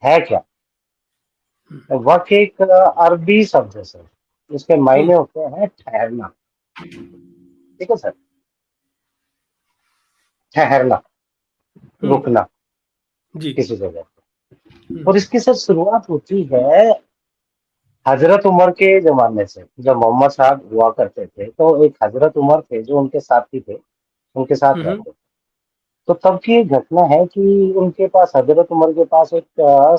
है क्या? हुँ, वक़्त एक अरबी शब्द है सर, इसके हुँ, मायने होते हैं ठहरना, ठीक है सर? ठहरना, हुँ, रुकना जी, किसी जगह पे। हुँ, और इसकी सर शुरुआत होती है हज़रत उमर के ज़माने से। जब मोहम्मद साहब हुआ करते थे, तो एक हज़रत उमर थे जो उनके साथी थे, उनके हुँ, साथ हुँ, रहते थे। तो तब की एक घटना है कि उनके पास हज़रत उमर के पास एक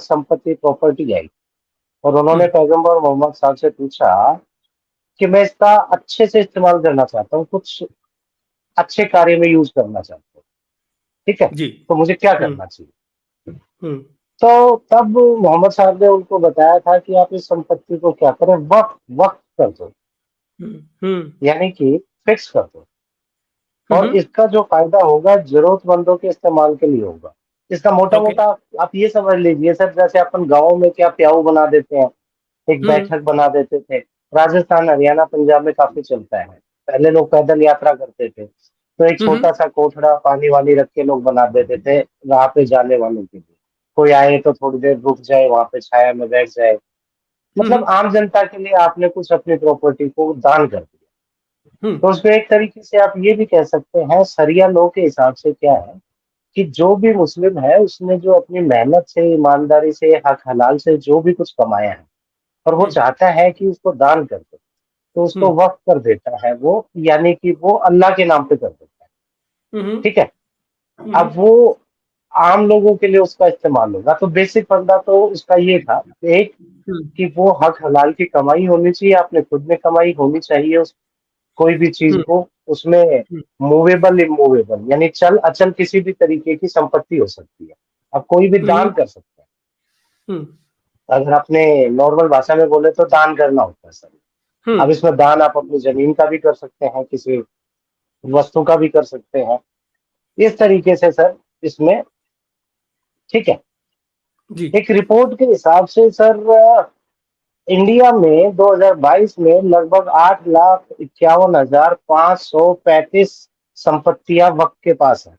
संपत्ति प्रॉपर्टी आई और हुँ, उन्होंने पैगंबर मोहम्मद साहब से पूछा कि मैं इसका अच्छे से इस्तेमाल करना चाहता हूँ, कुछ अच्छे कार्य में यूज़ करना चाहता हूँ, ठीक है? जी, तो मुझे क्या हुँ, करना चाहिए? हुँ, तो तब मोहम्मद साहब ने उनको बताया था कि आप इस संपत्ति को क्या करें, वक़्फ़ वक़्फ़ कर दो, हुँ, हुँ, यानी कि फिक्स कर दो हुँ, और हुँ, इसका जो फ़ायदा होगा ज़रूरतमंदों के इस्तेमाल के लिए होगा। इसका ओके, मोटा-मोटा आप ये समझ लीजिए सर, जैसे अपन गाँव में क्या प्याऊ बना देते हैं, एक हुँ, बैठक बना देते थे। राजस्थान, हरियाणा, पंजाब में काफ़ी चलता है। पहले लोग पैदल यात्रा करते थे, तो एक हुँ, हुँ, छोटा-सा कोठड़ा पानी-वानी रख के लोग बना देते थे, वहाँ पे जाने वालों के लिए। कोई आए तो थोड़ी देर रुक जाए, वहाँ पे छाया में बैठ जाए। हुँ, मतलब हुँ, आम जनता के लिए आपने कुछ अपनी प्रॉपर्टी को दान कर दिया। हुँ, तो उसको एक तरीके से आप ये भी कह सकते हैं, शरिया लॉ के हिसाब से क्या है कि जो भी मुस्लिम है, उसने जो अपनी मेहनत से, ईमानदारी से, हक हलाल से जो भी कुछ कमाया है और वो हुँ, चाहता है कि उसको दान कर दे, तो हुँ, उसको वक़्फ़ कर देता है वो, यानी कि वो अल्लाह के नाम पे कर देता है, हुँ, हुँ, ठीक है? हुँ, अब वो आम लोगों के लिए उसका इस्तेमाल होगा, तो बेसिक फंडा तो उसका ये था, एक हुँ, कि वो हक हलाल की कमाई होनी चाहिए, आपने खुद में कमाई होनी चाहिए उस कोई भी चीज़ हुँ, को, उसमें हुँ, मूवेबल, इमूवेबल यानी चल-अचल किसी भी तरीके की संपत्ति हो सकती है। अब कोई भी हुँ, दान कर सकता है। हुँ, अगर आपने नॉर्मल भाषा में बोले तो दान करना होता है सर। हुँ, अब इसमें दान आप अपनी ज़मीन का भी कर सकते हैं, किसी वस्तु का भी कर सकते हैं। इस तरीके से सर इसमें ठीक है। जी, एक रिपोर्ट के हिसाब से सर इंडिया में 2022 में लगभग 8,51,535 संपत्तियां वक्फ के पास है।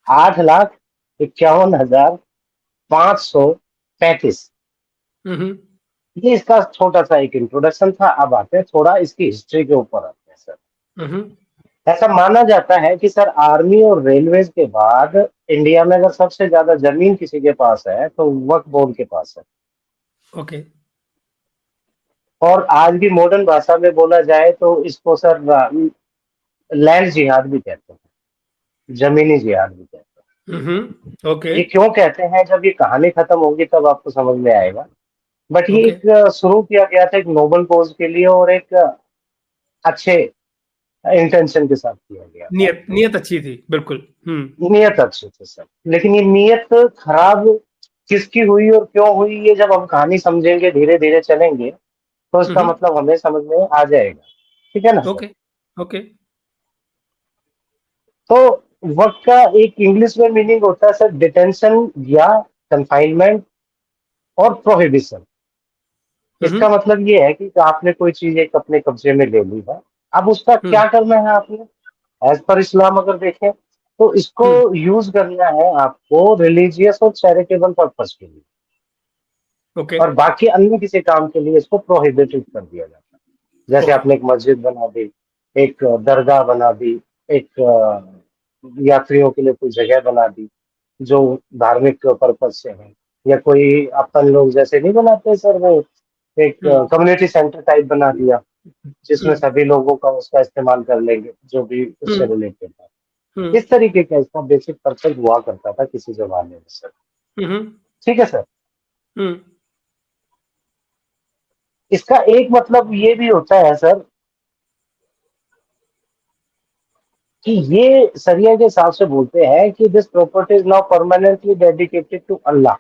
8,51,535। हुँ, हुँ, ये इसका छोटा सा एक इंट्रोडक्शन था। अब आते हैं थोड़ा इसकी हिस्ट्री के ऊपर आते हैं सर। हुँ, हुँ, ऐसा माना जाता है कि सर आर्मी और रेलवेज के बाद इंडिया में अगर सबसे ज्यादा जमीन किसी के पास है तो वक्फ बोर्ड के पास है। ओके, और आज भी मॉडर्न भाषा में बोला जाए तो इसको सर लैंड जिहाद भी कहते हैं, जमीनी जिहाद भी कहते हैं। हुँ, हुँ, ओके, ये क्यों कहते हैं, जब ये कहानी खत्म होगी तब आपको समझ में आएगा। बट ये ओके, एक शुरू किया गया था एक नोबल कॉज के लिए और एक अच्छे इंटेंशन के साथ किया गया था। नियत नियत अच्छी थी, बिल्कुल, हुँ, नीयत अच्छी थी सर, लेकिन ये नीयत खराब किसकी हुई और क्यों हुई, ये जब हम कहानी समझेंगे, धीरे धीरे चलेंगे, तो हुँ, इसका हुँ, मतलब हमें समझ में आ जाएगा। ठीक है ना सर? ओके, ओके, तो वक्त का एक इंग्लिश में मीनिंग होता है सर डिटेंशन या कंफाइनमेंट और प्रोहिबिशन। हुँ, हुँ, इसका मतलब ये है कि आपने कोई चीज एक अपने कब्जे में ले ली है, अब उसका हुँ, क्या करना है आपने, एज पर इस्लाम अगर देखें तो इसको हुँ, यूज करना है आपको रिलीजियस और चैरिटेबल पर्पस के लिए, ओके, और बाकी अन्य किसी काम के लिए इसको प्रोहिबिटेड कर दिया जाता है। जैसे ओके, आपने एक मस्जिद बना दी, एक दरगाह बना दी, एक यात्रियों के लिए कोई जगह बना दी जो धार्मिक पर्पज से है, या कोई अपन लोग जैसे नहीं बनाते सर वो एक हुँ, कम्युनिटी सेंटर टाइप बना दिया हुँ, जिसमें सभी लोगों का उसका इस्तेमाल कर लेंगे जो भी हुँ, उससे रिलेटेड है। हुँ, इस तरीके का इसका बेसिक पर्पज हुआ करता था किसी जमाने में सर। हुँ, हुँ, ठीक है सर? हुँ, इसका एक मतलब ये भी होता है सर कि ये शरिया के हिसाब से बोलते हैं कि this property is now permanently dedicated to अल्लाह।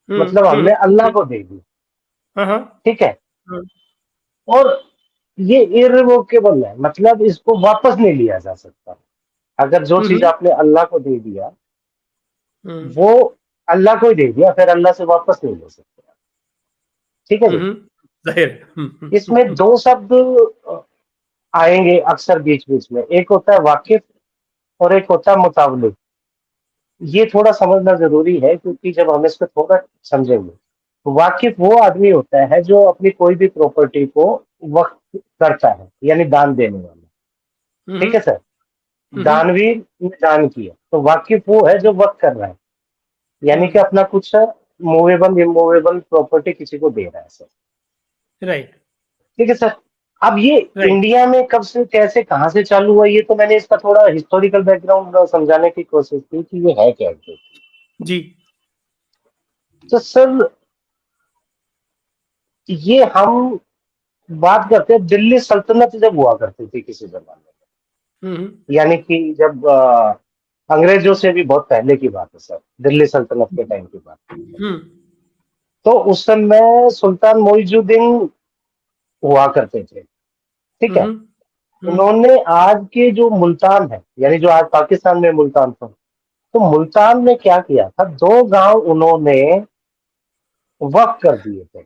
हुँ, मतलब हुँ, हमने अल्लाह ओके, को दे दी। हाँ, हाँ, ठीक है? हाँ, और ये इर्रिवोकेबल है, मतलब इसको वापस नहीं लिया जा सकता। अगर जो हुँ, चीज हुँ, आपने अल्लाह को दे दिया हुँ, वो अल्लाह को ही दे दिया, फिर अल्लाह से वापस नहीं ले सकते। ठीक है हुँ, जी? हुँ, ज़ाहिर है, हुँ, हुँ, हुँ, इसमें हुँ, दो शब्द आएंगे अक्सर बीच बीच में, एक होता है वाकिफ और एक होता है मुतावलिक। ये थोड़ा समझना ज़रूरी है, क्योंकि जब हम इसको थोड़ा समझेंगे, तो वाकिफ़ वो आदमी होता है जो अपनी कोई भी प्रॉपर्टी को वक़्फ़ करता है, यानी दान देने वाला। ठीक है हम्म सर? हम्म दानवीर ने दान किया, तो वाकिफ़ वो है जो वक़्फ़ कर रहा है, यानी कि हम्म अपना कुछ मूवेबल, इमूवेबल प्रॉपर्टी किसी को दे रहा है सर। राइट ठीक है सर? अब ये राइट इंडिया में कब से, कैसे, कहाँ से चालू हुआ, ये तो मैंने इसका थोड़ा हिस्टोरिकल बैकग्राउंड समझाने की कोशिश की कि ये है क्या एक्चुअली। जी तो सर, ये हम बात करते हैं, दिल्ली सल्तनत जब हुआ करती थी किसी जमाने हम्म में, यानी कि जब अंग्रेजों से भी बहुत पहले की बात है सर, दिल्ली सल्तनत के टाइम की बात। हम्म तो उस समय सुल्तान मोइजुद्दीन हुआ करते थे। ठीक है? हम्म हम्म उन्होंने आज के जो मुल्तान है, यानी जो आज पाकिस्तान में मुल्तान था, तो मुल्तान में क्या किया था, दो गांव उन्होंने वक्फ कर दिए थे,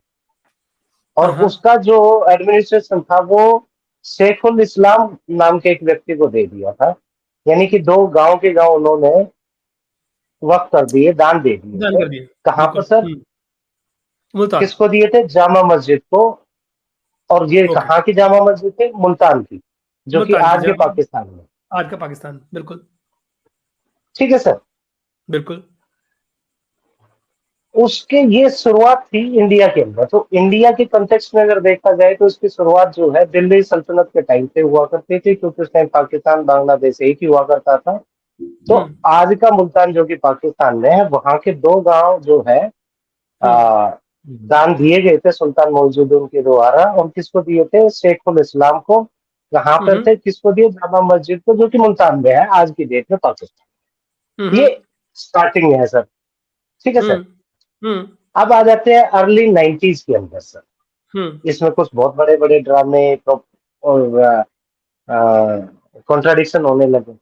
और हाँ उसका जो एडमिनिस्ट्रेशन था वो शेखुल इस्लाम नाम के एक व्यक्ति को दे दिया था। यानी कि दो गांव के गांव उन्होंने वक्फ कर दिए, दान दे दिए दान थे। कर दिया कहाँ पर बिल्कुल सर? मुल्तान किसको दिए थे? जामा मस्जिद को। और ये ओके कहाँ की जामा मस्जिद थी? मुल्तान की, जो कि मुल्तान की आज के जगह पाकिस्तान में। आज का पाकिस्तान बिल्कुल ठीक है सर? बिल्कुल उसके ये शुरुआत थी इंडिया के अंदर। तो इंडिया के कंटेक्स्ट में अगर देखा जाए तो इसकी शुरुआत जो है दिल्ली सल्तनत के टाइम से हुआ करती थी, क्योंकि उस टाइम पाकिस्तान बांग्लादेश एक ही हुआ करता था। तो हम्म आज का मुल्तान जो कि पाकिस्तान में है, वहां के दो गांव जो है हम्म आ, दान दिए गए थे सुल्तान मौजूदुन के द्वारा। और किसको दिए थे? शेखुल इस्लाम को। कहाँ पर हम्म थे? किसको दिए? जामा मस्जिद को, जो कि मुल्तान में है आज की डेट में पाकिस्तान। हम्म ये स्टार्टिंग है सर। ठीक है सर? हम्म हम्म अब आ जाते हैं अर्ली 90s के अंदर सर। हम्म इसमें कुछ बहुत बड़े बड़े ड्रामे और कॉन्ट्राडिक्शन होने लगे।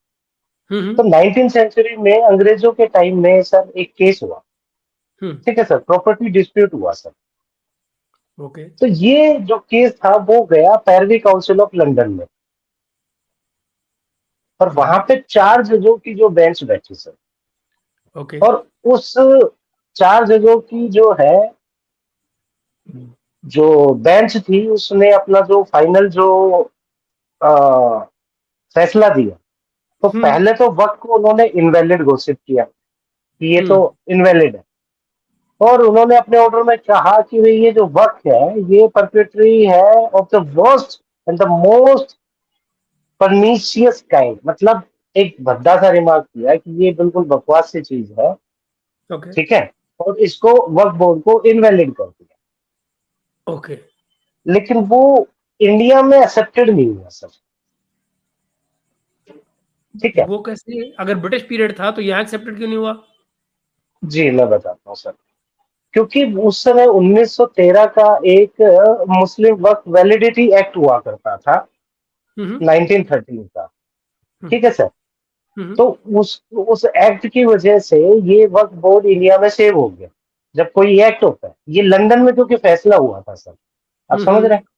हम्म तो 19 सेंचुरी में अंग्रेजों के टाइम में सर एक केस हुआ। हम्म ठीक है सर? प्रॉपर्टी डिस्प्यूट हुआ सर। ओके तो ये जो केस था वो गया पैरवी काउंसिल ऑफ लंदन में, और वहां पे चार जजों की जो बेंच बैठी सर। ओके और उस चार जजों की जो है, जो बेंच थी, उसने अपना जो फाइनल जो अ, फैसला दिया। तो हम्म पहले तो वक्त को उन्होंने इनवैलिड घोषित किया कि ये तो हम्म इनवैलिड है। और उन्होंने अपने ऑर्डर में कहा कि भाई ये जो वक्त है ये परपेट्री है of the worst and the most pernicious kind, मतलब एक भद्दा सा रिमार्क किया कि ये बिल्कुल बकवास सी चीज है। ओके ठीक है? और इसको वक्फ बोर्ड को इनवैलिड कर दिया। ओके लेकिन वो इंडिया में एक्सेप्टेड नहीं हुआ सर। ठीक है? वो कैसे अगर ब्रिटिश पीरियड था तो यहाँ एक्सेप्टेड क्यों नहीं हुआ जी मैं बताता हूँ सर। क्योंकि उस समय 1913 का एक मुस्लिम वक्फ वैलिडिटी एक्ट हुआ करता था, हम्म 1913 का। हम्म ठीक है सर? हम्म तो उस एक्ट की वजह से ये वक्फ बोर्ड इंडिया में सेव हो गया। जब कोई एक्ट होता है, ये लंदन में क्योंकि फैसला हुआ था सर, आप समझ रहे हैं? हम्म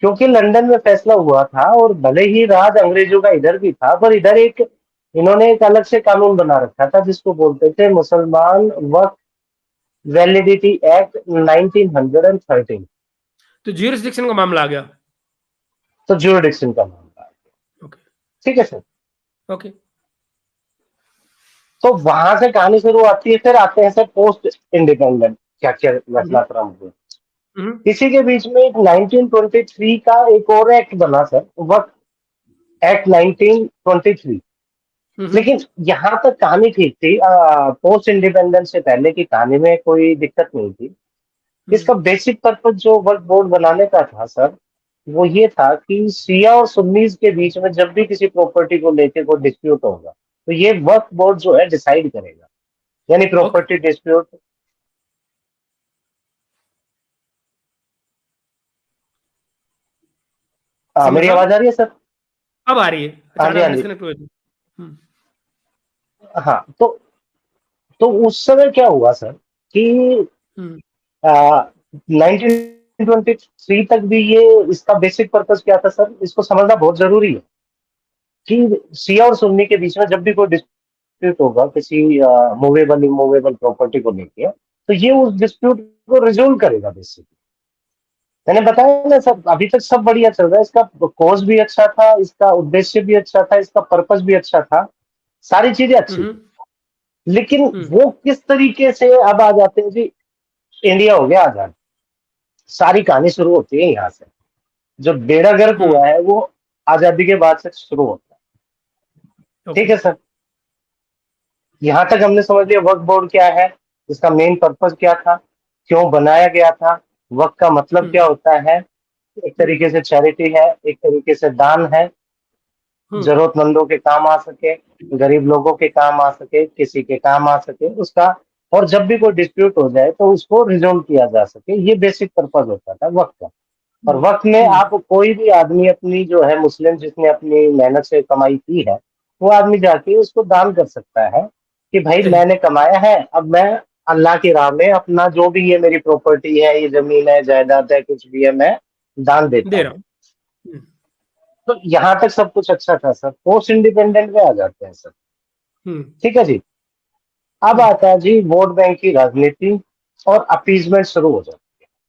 क्योंकि लंदन में फैसला हुआ था, और भले ही राज अंग्रेजों का इधर भी था, पर इधर एक इन्होंने एक अलग से कानून बना रखा था जिसको बोलते थे मुसलमान वक्फ वैलिडिटी एक्ट 1913। तो ज्यूरिसडिक्शन का मामला आ गया तो ज्यूरिडिक्शन का मामला। ओके ठीक है सर? ओके तो वहां से कहानी शुरू आती है। फिर आते हैं सर पोस्ट इंडिपेंडेंट क्या क्या हम्म घटनाक्रम हुए। हम्म इसी के बीच में एक 1923 का एक और एक्ट बना सर, वक्त एक्ट 1923। हम्म लेकिन यहाँ तक कहानी ठीक थी, पोस्ट इंडिपेंडेंस से पहले की कहानी में कोई दिक्कत नहीं थी। इसका बेसिक पर्पज जो वर्क बोर्ड बनाने का था सर, वो ये था कि शिया और सुन्नीज के बीच में जब भी किसी प्रॉपर्टी को लेके कोई डिस्प्यूट होगा, तो ये वर्क बोर्ड जो है डिसाइड करेगा, यानी ओके प्रॉपर्टी डिस्प्यूट। समझ मेरी रहा हूँ आवाज आ रही है सर? अब आ रही है हाँ जी, अचानक हाँ जी। डिस्कनेक्ट हुए थे हम्म हाँ, तो उस समय क्या हुआ सर कि हम्म 1923 तक भी ये, इसका बेसिक पर्पस क्या था सर, इसको समझना बहुत जरूरी है कि शिया और सुन्नी के बीच में जब भी कोई डिस्प्यूट डिस्प्यूट होगा किसी मूवेबल इमूवेबल प्रॉपर्टी को लेके, तो ये उस डिस्प्यूट को रिजोल्व करेगा बेसिकली। मैंने बताया ना सब, अभी तक सब बढ़िया चल रहा है, इसका कॉज भी अच्छा था, इसका उद्देश्य भी अच्छा था, इसका पर्पस भी अच्छा था, सारी चीजें अच्छी थी। लेकिन वो किस तरीके से अब आ जाते हैं जी, इंडिया हो गया आजाद, सारी कहानी शुरू होती है यहाँ से। जो बेड़ा गर्क हुआ है वो आजादी के बाद से शुरू होता है। ठीक है सर, यहां तक हमने समझ लिया वक्फ बोर्ड क्या है, इसका मेन पर्पस क्या था, क्यों बनाया गया था, वक्फ का मतलब क्या होता है। एक तरीके से चैरिटी है, एक तरीके से दान है, जरूरतमंदों के काम आ सके, गरीब लोगों के काम आ सके, किसी के काम आ सके उसका, और जब भी कोई डिस्प्यूट हो जाए तो उसको रिजोल्व किया जा सके, ये बेसिक पर्पस होता था वक्त का। और वक्त में आप कोई भी आदमी अपनी जो है मुस्लिम जिसने अपनी मेहनत से कमाई की है, वो आदमी जाके उसको दान कर सकता है कि भाई मैंने कमाया है, अब मैं अल्लाह की राह में अपना जो भी ये मेरी प्रॉपर्टी है, ये जमीन है, जायदाद है, कुछ भी है, मैं दान देता दे रहा हूँ। हूँ। तो यहाँ तक सब कुछ अच्छा था सर, पोस्ट इंडिपेंडेंट में आ जाते हैं सर। ठीक है जी, अब आता है जी वोट बैंक की राजनीति और अपीजमेंट शुरू हो जाता